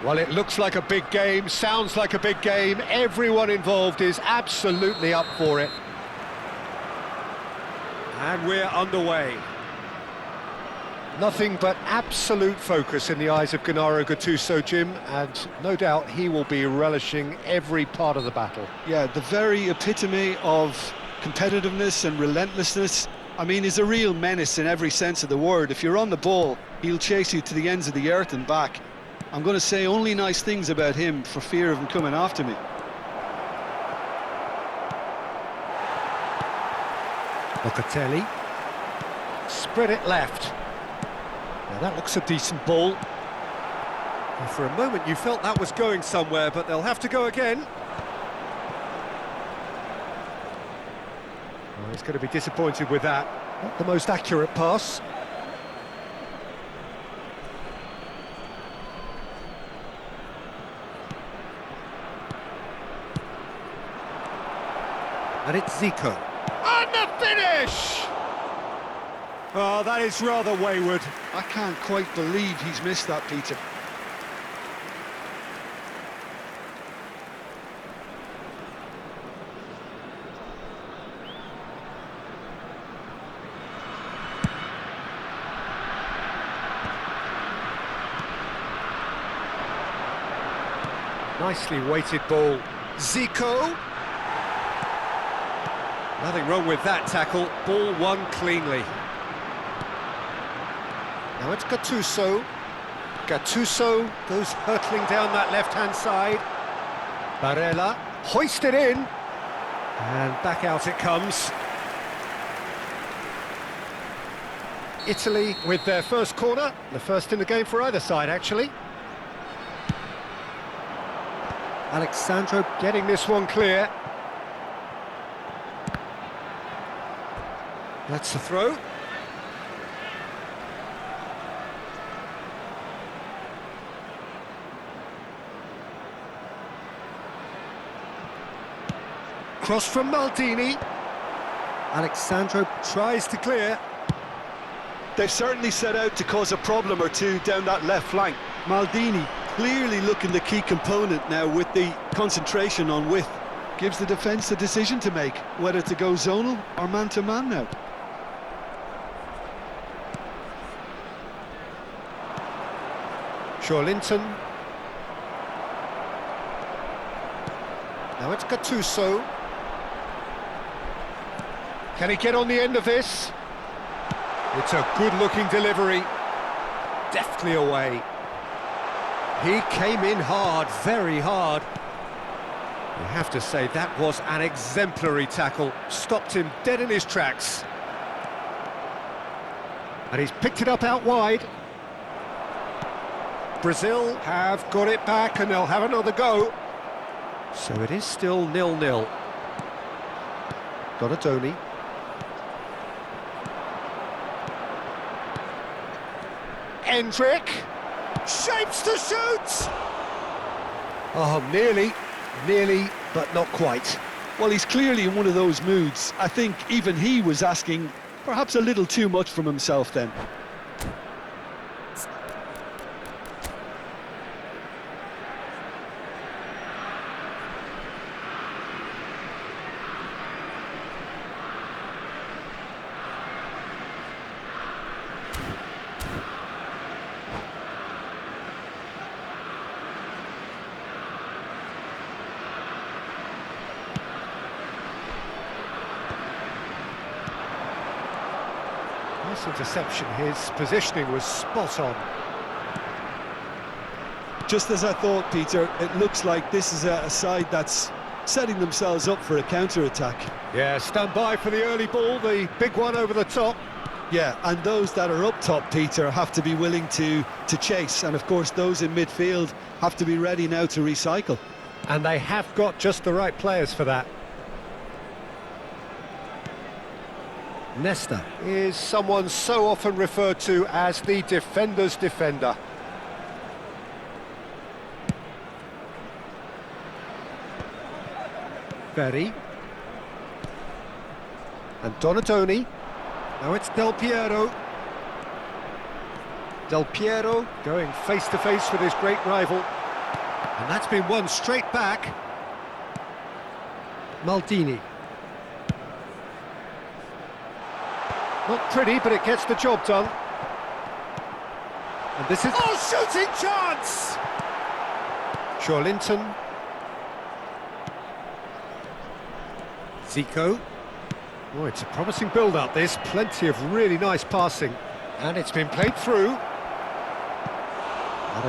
Well, it looks like a big game, sounds like a big game. Everyone involved is absolutely up for it. And we're underway. Nothing but absolute focus in the eyes of Gennaro Gattuso, Jim, and no doubt he will be relishing every part of the battle. Yeah, the very epitome of competitiveness and relentlessness. I mean, he's a real menace in every sense of the word. If you're on the ball, he'll chase you to the ends of the earth and back. I'm going to say only nice things about him for fear of him coming after me. Locatelli. Spread it left. Now that looks a decent ball. Well, for a moment you felt that was going somewhere, but they'll have to go again. Well, he's going to be disappointed with that. Not the most accurate pass. And it's Zico. And the finish! Oh, that is rather wayward. I can't quite believe he's missed that, Peter. Nicely weighted ball. Zico. Nothing wrong with that tackle. Ball won cleanly. Now it's Gattuso. Gattuso goes hurtling down that left-hand side. Barella hoisted in. And back out it comes. Italy with their first corner. The first in the game for either side, actually. Alexandro getting this one clear. That's the throw. Cross from Maldini. Alexandro tries to clear. They've certainly set out to cause a problem or two down that left flank. Maldini clearly looking the key component now with the concentration on width. Gives the defence a decision to make, whether to go zonal or man-to-man now. Linton. Now it's Gattuso. Can he get on the end of this? It's a good-looking delivery. Deftly away. He came in hard, very hard. You have to say that was an exemplary tackle. Stopped him dead in his tracks. And he's picked it up out wide. Brazil have got it back and they'll have another go. So it is still 0-0. Donadoni. Hendrick. Shapes to shoot! Oh, nearly, but not quite. Well, he's clearly in one of those moods. I think even he was asking perhaps a little too much from himself then. Nice interception, his positioning was spot on. Just as I thought, Peter, it looks like this is a side that's setting themselves up for a counter-attack. Yeah, stand by for the early ball, the big one over the top. Yeah, and those that are up top, Peter, have to be willing to chase, and of course those in midfield have to be ready now to recycle. And they have got just the right players for that. Nesta is someone so often referred to as the defender's defender. Ferry. And Donadoni. Now it's Del Piero. Del Piero going face-to-face with his great rival. And that's been won straight back. Maldini. Not pretty, but it gets the job done. And this is... Oh, shooting chance! Linton. Zico. Oh, it's a promising build-up, this. Plenty of really nice passing. And it's been played through. An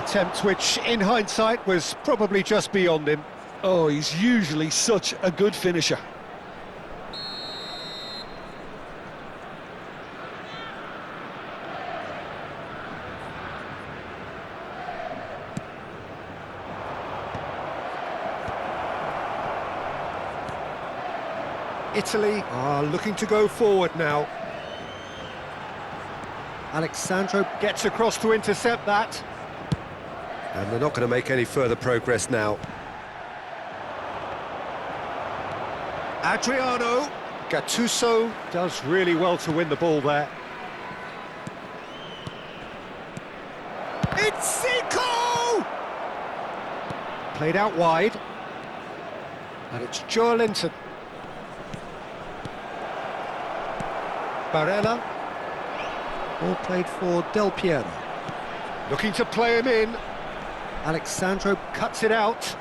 attempt which, in hindsight, was probably just beyond him. Oh, he's usually such a good finisher. Italy are looking to go forward now. Alexandro gets across to intercept that. And they're not going to make any further progress now. Adriano. Gattuso does really well to win the ball there. It's Zico! Played out wide. And it's Linton. Barella. Ball played for Del Piero. Looking to play him in. Alexandro cuts it out.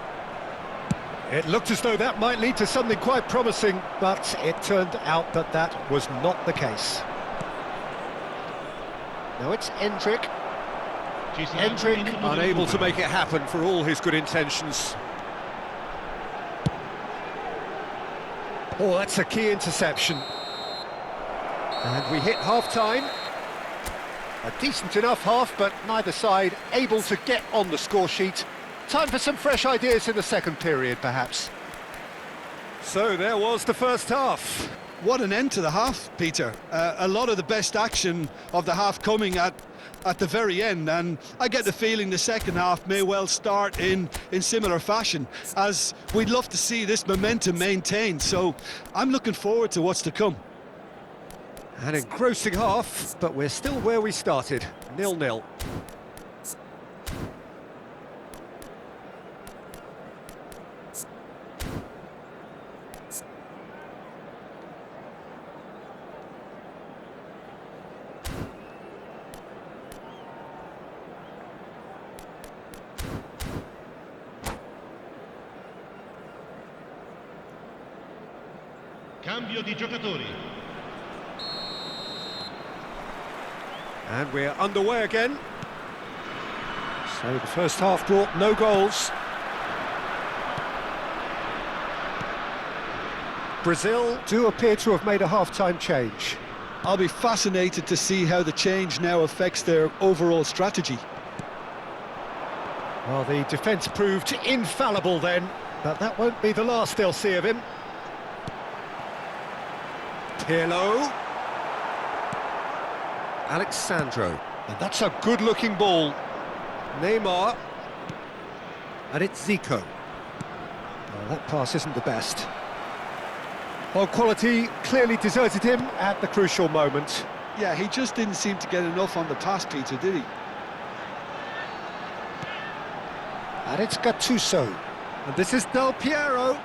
It looked as though that might lead to something quite promising, but it turned out that that was not the case. Now it's Endrick. Endrick unable to make it happen for all his good intentions. Oh, that's a key interception. And we hit half-time. A decent enough half, but neither side able to get on the score sheet. Time for some fresh ideas in the second period, perhaps. So there was the first half. What an end to the half, Peter. A lot of the best action of the half coming at the very end, and I get the feeling the second half may well start in similar fashion, as we'd love to see this momentum maintained. So I'm looking forward to what's to come. An engrossing half, but we're still where we started, 0-0. Cambio di giocatori. And we're underway again. So the first half brought no goals. Brazil do appear to have made a half-time change. I'll be fascinated to see how the change now affects their overall strategy. Well, the defence proved infallible then, but that won't be the last they'll see of him. Pirlo. Alexandro. And that's a good-looking ball. Neymar. And it's Zico. Well, that pass isn't the best. Well, quality clearly deserted him at the crucial moment. Yeah, he just didn't seem to get enough on the pass, Peter, did he? And it's Gattuso. And this is Del Piero.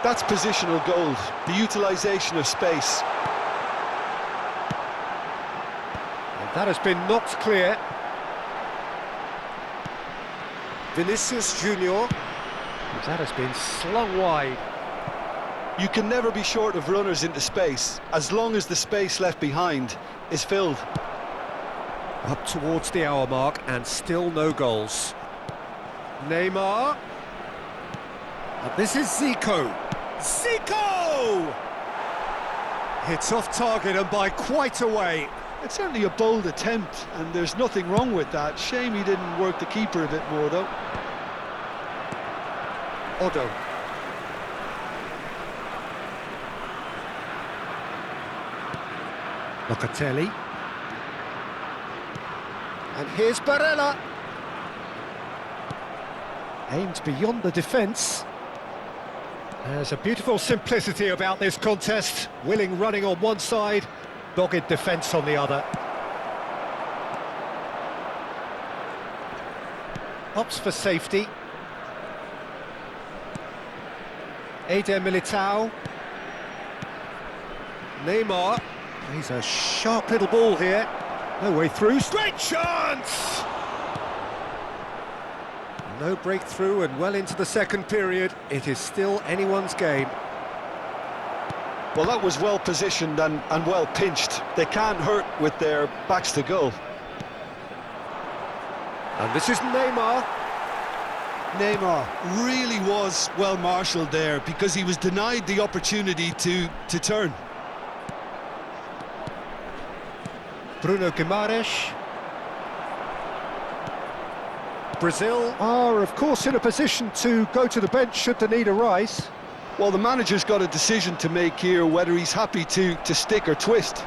That's positional gold, the utilisation of space. And that has been knocked clear. Vinicius Junior. And that has been slung wide. You can never be short of runners into space, as long as the space left behind is filled. Up towards the hour mark, and still no goals. Neymar. And this is Zico. Zico! Hits off target and by quite a way. It's certainly a bold attempt, and there's nothing wrong with that. Shame he didn't work the keeper a bit more, though. Odo. Locatelli. And here's Barella. Aimed beyond the defence. There's a beautiful simplicity about this contest. Willing running on one side, dogged defence on the other. opts for safety. Eder Militao. Neymar. He's a sharp little ball here. No way through. Great chance! No breakthrough and well into the second period. It is still anyone's game. Well, that was well positioned and well pinched. They can't hurt with their backs to goal. And this is Neymar. Neymar really was well marshalled there because he was denied the opportunity to turn. Bruno Guimaraes. Brazil are, of course, in a position to go to the bench should the need arise. Well, the manager's got a decision to make here, whether he's happy to stick or twist.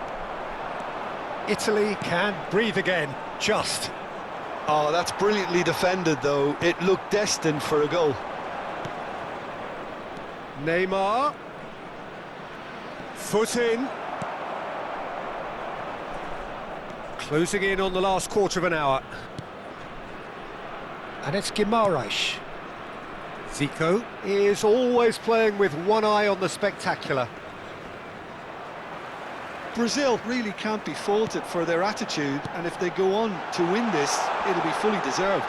Italy can breathe again, just. Oh, that's brilliantly defended, though. It looked destined for a goal. Neymar. Foot in. Closing in on the last quarter of an hour. And it's Guimaraes. Zico is always playing with one eye on the spectacular. Brazil really can't be faulted for their attitude, and if they go on to win this, it'll be fully deserved.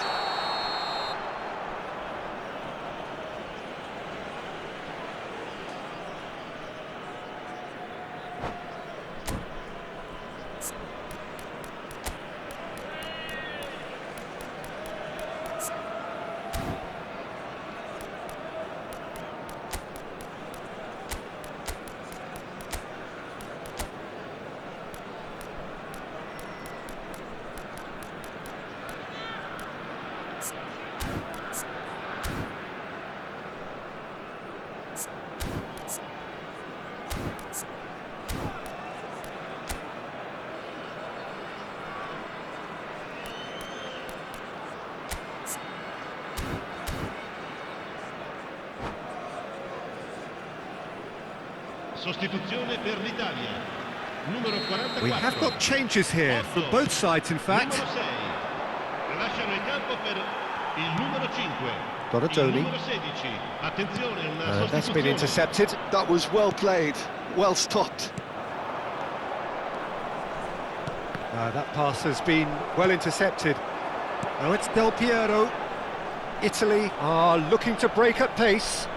Sostituzione per l'Italia. Numero 44. We have got changes here from both sides, in fact. Numero 6. Lasciano il campo per il numero 5. Donatoni. Il numero 16. Attenzione, una sostituzione. That's been intercepted. That was well played, well stopped. That pass has been well intercepted. Now it's Del Piero. Italy are looking to break at pace.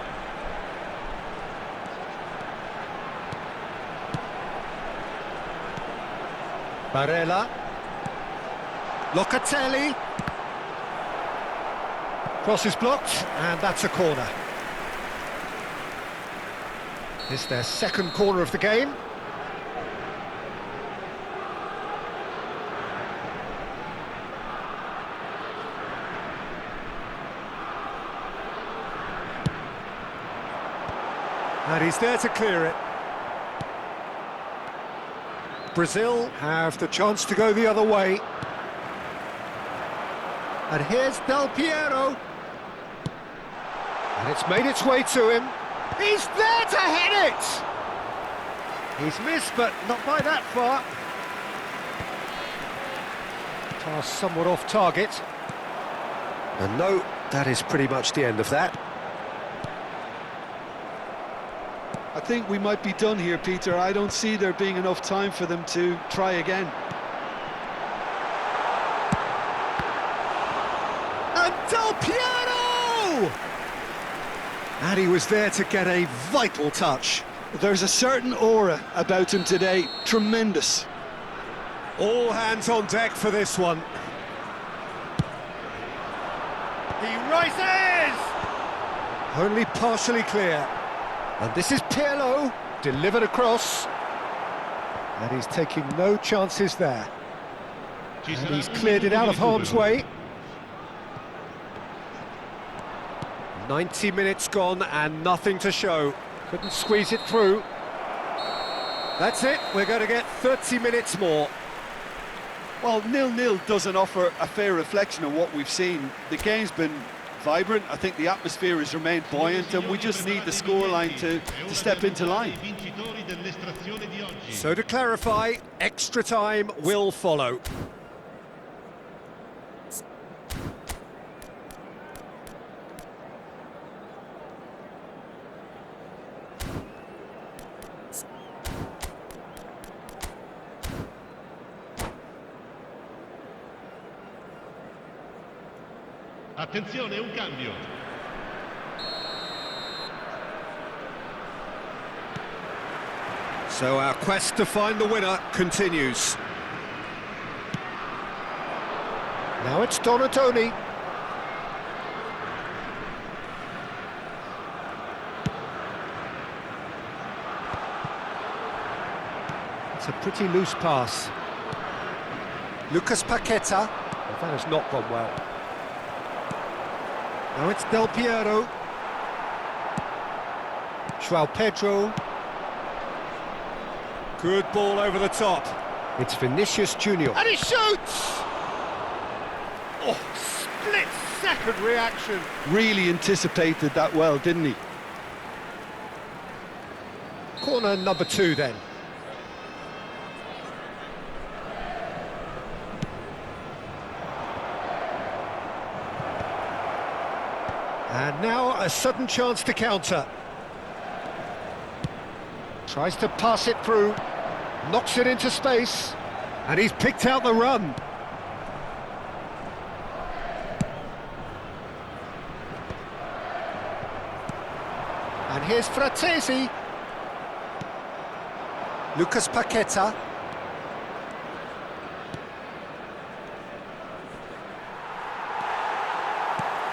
Barella. Locatelli. Cross is blocked, and that's a corner. It's their second corner of the game. And he's there to clear it. Brazil have the chance to go the other way. And here's Del Piero. And it's made its way to him. He's there to hit it! He's missed, but not by that far. Pass somewhat off target. And no, that is pretty much the end of that. I think we might be done here, Peter. I don't see there being enough time for them to try again. And Del Piero! And he was there to get a vital touch. There's a certain aura about him today. Tremendous. All hands on deck for this one. He rises! Only partially clear. And this is Pirlo, delivered across. And he's taking no chances there. And he's cleared it out of harm's way. 90 minutes gone and nothing to show. Couldn't squeeze it through. That's it, we're going to get 30 minutes more. Well, 0-0 doesn't offer a fair reflection of what we've seen. The game's been vibrant. I think the atmosphere has remained buoyant, and we just need the scoreline to step into line. So to clarify, extra time will follow. Attenzione, un cambio. So our quest to find the winner continues. Now it's Donatoni. It's a pretty loose pass. Lucas Paqueta. Well, that has not gone well. Now it's Del Piero. João Pedro. Good ball over the top. It's Vinicius Junior. And he shoots! Oh, split-second reaction. Really anticipated that well, didn't he? Corner number 2 then. And now a sudden chance to counter. Tries to pass it through, knocks it into space, and he's picked out the run. And here's Fratesi. Lucas Paqueta.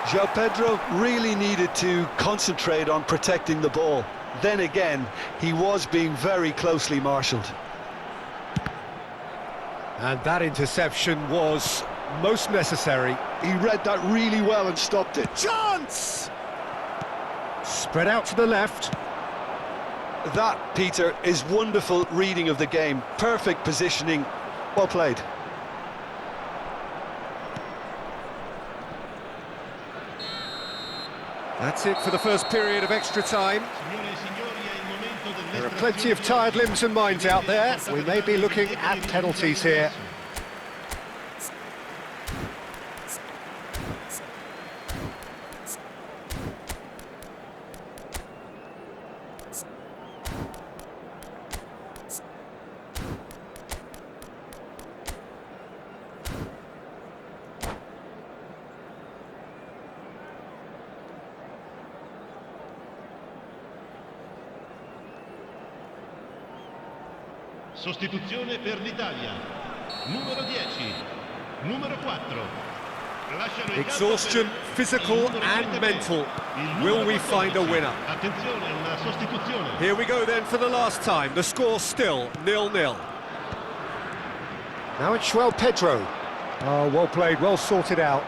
João Pedro really needed to concentrate on protecting the ball. Then again, he was being very closely marshalled. And that interception was most necessary. He read that really well and stopped it. Chance! Spread out to the left. That, Peter, is wonderful reading of the game. Perfect positioning. Well played. That's it for the first period of extra time. There are plenty of tired limbs and minds out there. We may be looking at penalties here. Sostituzione per l'Italia. Numero 10, numero 4. Lasciano il campo Exhaustion, per physical il numero and 33. mental. Il Will numero we find a 14. winner? Attenzione, una sostituzione. Here we go then for the last time. The score still 0-0. Now it's João Pedro. Oh, well played, well sorted out.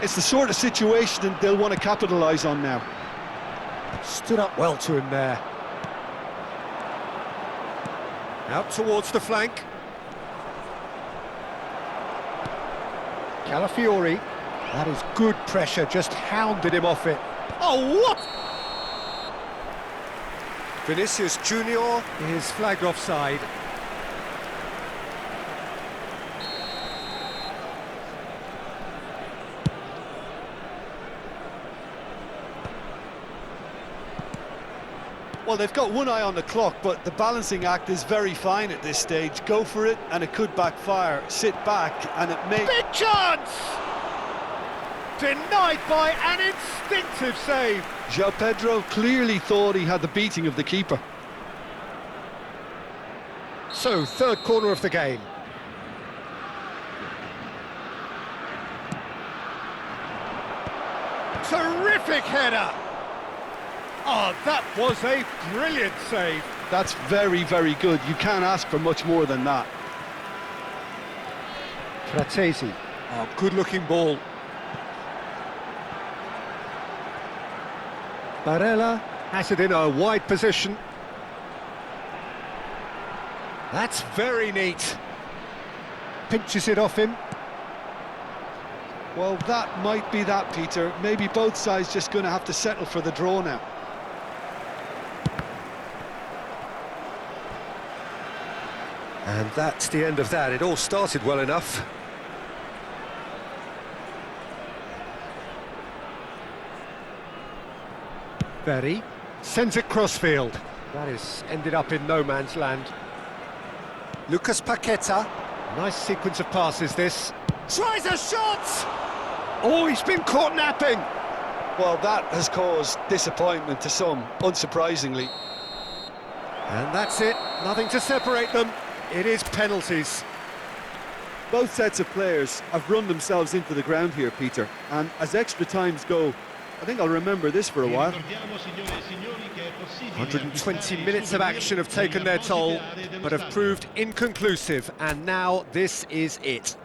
It's the sort of situation that they'll want to capitalise on now. Stood up well to him there. Out towards the flank. Calafiori. That is good pressure, just hounded him off it. Oh, what? Vinicius Junior is flagged offside. Well, they've got one eye on the clock, but the balancing act is very fine at this stage. Go for it, and it could backfire. Sit back, and it may... Big chance! Denied by an instinctive save. João Pedro clearly thought he had the beating of the keeper. So, third corner of the game. Terrific header! Oh, that was a brilliant save. That's very, very good. You can't ask for much more than that. Fratesi. Oh, good-looking ball. Barella has it in a wide position. That's very neat. Pinches it off him. Well, that might be that, Peter. Maybe both sides just going to have to settle for the draw now. And that's the end of that. It all started well enough. Berry sends it crossfield. That is ended up in no man's land. Lucas Paqueta. Nice sequence of passes, this. Tries a shot! Oh, he's been caught napping. Well, that has caused disappointment to some, unsurprisingly. And that's it, nothing to separate them. It is penalties. Both sets of players have run themselves into the ground here, Peter. And as extra times go, I think I'll remember this for a while. 120 minutes of action have taken their toll, but have proved inconclusive, and now this is it.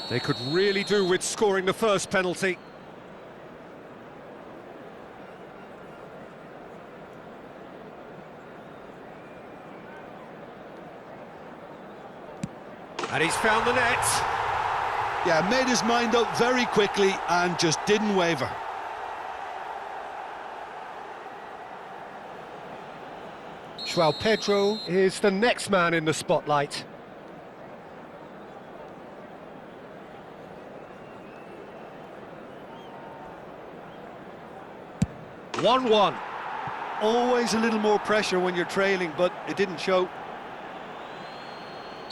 They could really do with scoring the first penalty. And he's found the net. Yeah, made his mind up very quickly and just didn't waver. João Pedro is the next man in the spotlight. One-one. Always a little more pressure when you're trailing, but it didn't show.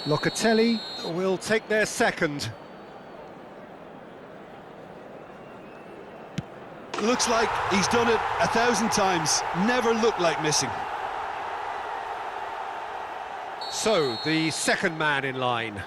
Locatelli will take their second. Looks like he's done it 1,000 times. Never looked like missing. So, the second man in line.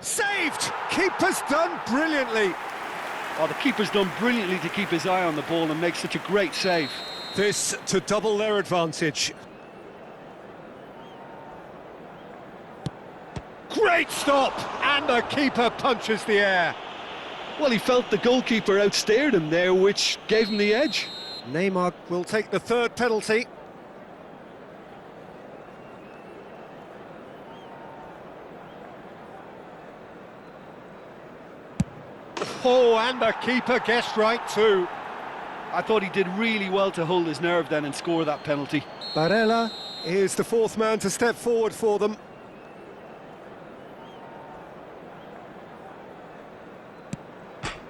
Saved! Keeper's done brilliantly. Oh, the keeper's done brilliantly to keep his eye on the ball and make such a great save. This to double their advantage. Great stop! And the keeper punches the air. Well, he felt the goalkeeper outstared him there, which gave him the edge. Neymar will take the third penalty. Oh, and the keeper guessed right too. I thought he did really well to hold his nerve then and score that penalty. Barella is the fourth man to step forward for them.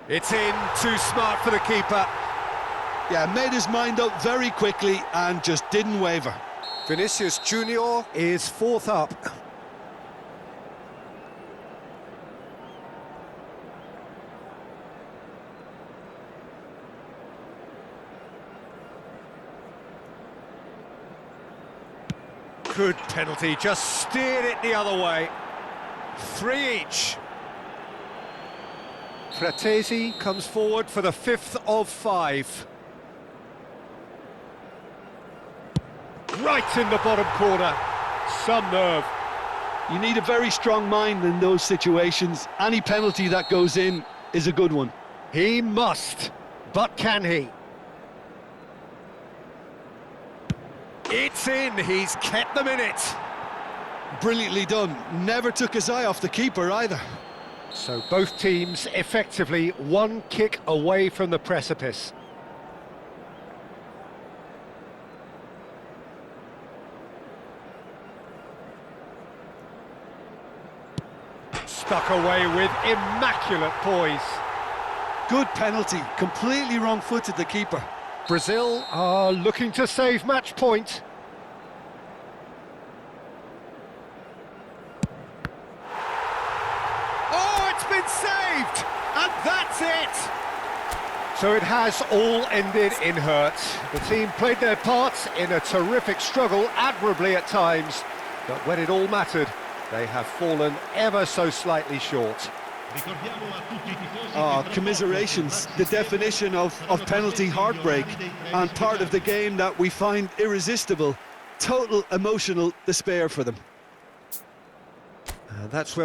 It's in, too smart for the keeper. Yeah, made his mind up very quickly and just didn't waver. Vinicius Junior is fourth up. Good penalty, just steered it the other way. 3 each. Fratesi comes forward for the 5th of 5. Right in the bottom corner. Some nerve. You need a very strong mind in those situations. Any penalty that goes in is a good one. He must, but can he? It's in, he's kept them in it. Brilliantly done. Never took his eye off the keeper either. So both teams effectively one kick away from the precipice. Stuck away with immaculate poise. Good penalty. Completely wrong-footed, the keeper. Brazil are looking to save match point. Oh, it's been saved! And that's it! So it has all ended in hurt. The team played their parts in a terrific struggle, admirably at times. But when it all mattered, they have fallen ever so slightly short. Commiserations, the definition of penalty heartbreak, and part of the game that we find irresistible. Total emotional despair for them. And that's where